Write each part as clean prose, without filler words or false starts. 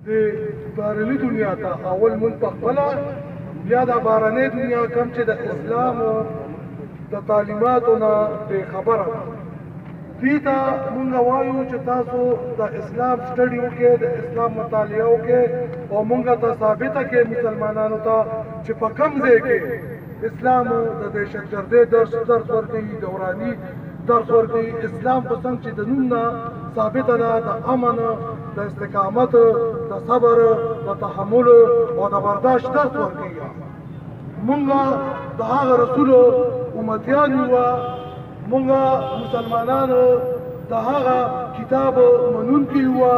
د بهرني دنیا ته اول مونږ په خپله بیا د بهرنۍ دنیا کوم چې د اسلام د تعلیماتو نه بېخبره ده دوی ته مونږ وایو چې تاسو د اسلام سټډي وکړئ د اسلام مطالعه وکړئ او مونږ ته ثابته کړئ مسلمانانو ته چې په کوم ځای کې اسلام د دهشتګردۍ درس ورکوي دوراني درس ورکوي اسلام په څنګ چې د نوم نه ثابته ده د امن د استقامت د صبر د تحمل او د برداشت درس ورکوي مونږ د هغه رسولو امتیان یو مونږ مسلمانانو د هغه کتاب منونکي یو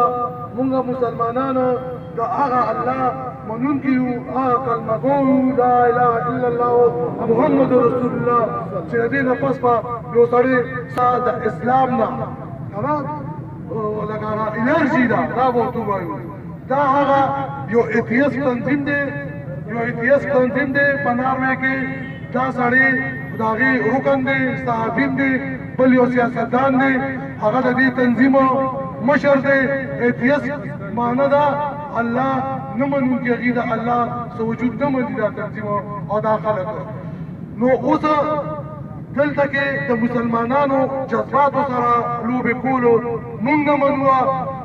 مونږ مسلمانانو د هغه الله منونکي یو هغه کلمه ګو لا اله الا الله محمد رسول الله چې د دې نه پس په یو سړی د اسلام نه لکه هغه انرژي ده دا به ورته ووایو دا هغه یو ایتیست تنظیم دی په ناروې کې دا سړی د هغې رکن دی صحافین دی بل یو سیاستدان دی هغه د دې تنظیم مشر دی ایتیست معنی ده الله نه منونکي هغې د الله څه وجود نه مني دا تنظیم او دا خلک نو اوس دلته کې د مسلمانانو جذباتو سره لوبې کولو مونږ نه منو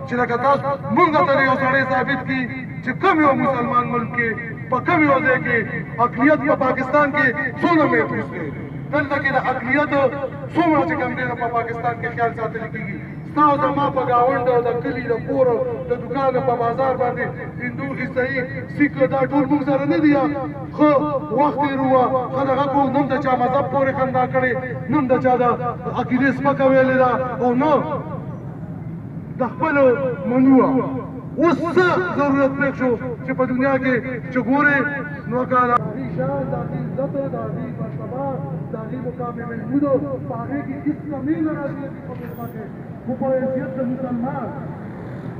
چې لکه تاسو مونږ ته یو سړی ثابت کړي چې کوم یو مسلمان ملک کې په کوم یو ځای کې اقلیت په پاکستان کې څومره محفوظ دی دلته کې د اقلیت څومره چې کوم دی په پاکستان کې خیال ساتل کېږي ستا او زما په ګاونډ د کلي د کور د دوکان په بازار باندې هندو عیسائی سیک دا ټول موږ سره نه دي ښه وخت تېر وه ښه دغه کړو نن د چا مذهب پورې خندا کړې نن د چا د عقیدې سپکه ویلې ده او نه د خپلو منو اوس څه ضرورت پېښ شو چې په دنیا کې چې ګورې نو که د هغې شان د هغې عزت د هغې مرتبه د هغې مقام محمودو په هغې کې هېڅ کمي نه راځي په مېلمه کې خو په حیثیت د مسلمان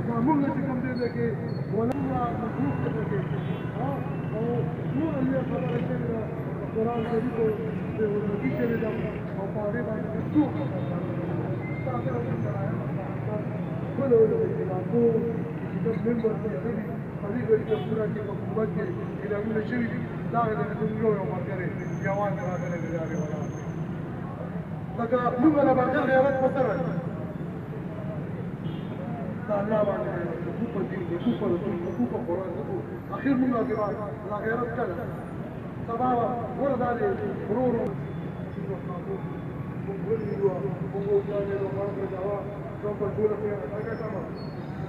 زموږ نه چې کوم دی دی کې ولومره مصروف دی کې او نور لویه خبره شوې ده قرآن شریفو بېحرمتي شوې ده او په هغې باندې څوک ستا سره کوم شرایط خپله اختلافو چې کوم ممبر کې غلي په دې غړي کې پوره کې په حکومت کې اعلانونه شوي دي دا هغه د زموږ یو ملګری یوازې راغلی دی دا ولاړ لکه موږ له بغیر غیرت په څه راځي د الله باندې خو په دین کې خو په رسول کې خو په قرآن کې اخر موږ لا غیرت کله سبا ور دا دی ورور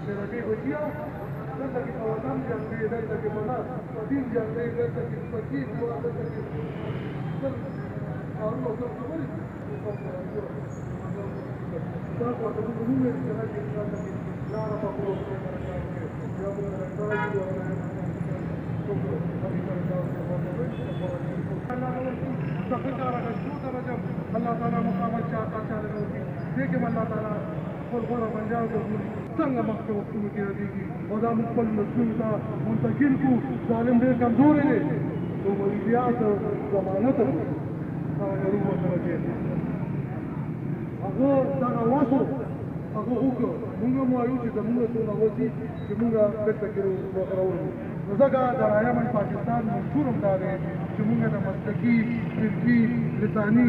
شرکې وکیا دلته کې په وطن جنګ دی دلته کې په دین جنګ دی دلته کې په دین دلته کې کارونه کوي تاسو ته موږ موږ چې راځي دلته کې لاره په کوو یا موږ راځو الله تعالی مقامات چاته چاله نوځي دې کې الله تعالی خپل غوړه بنجاو کوي څنګه مخکې وختونو کې راځي او دا موږ خپل مسؤل ته منتقل کو ظالم ډېر کمزورې دی نو مریضیات ضمانت هغه روح ورسره دی هغه دغه وسو هغه وکړو موږ هم وایو چې زموږ څونه وځي چې موږ بېرته کې راوړو نو ځکه د رایمن پاکستان مشهور هم دا دی چې موږ د مسلکي فرقي لساني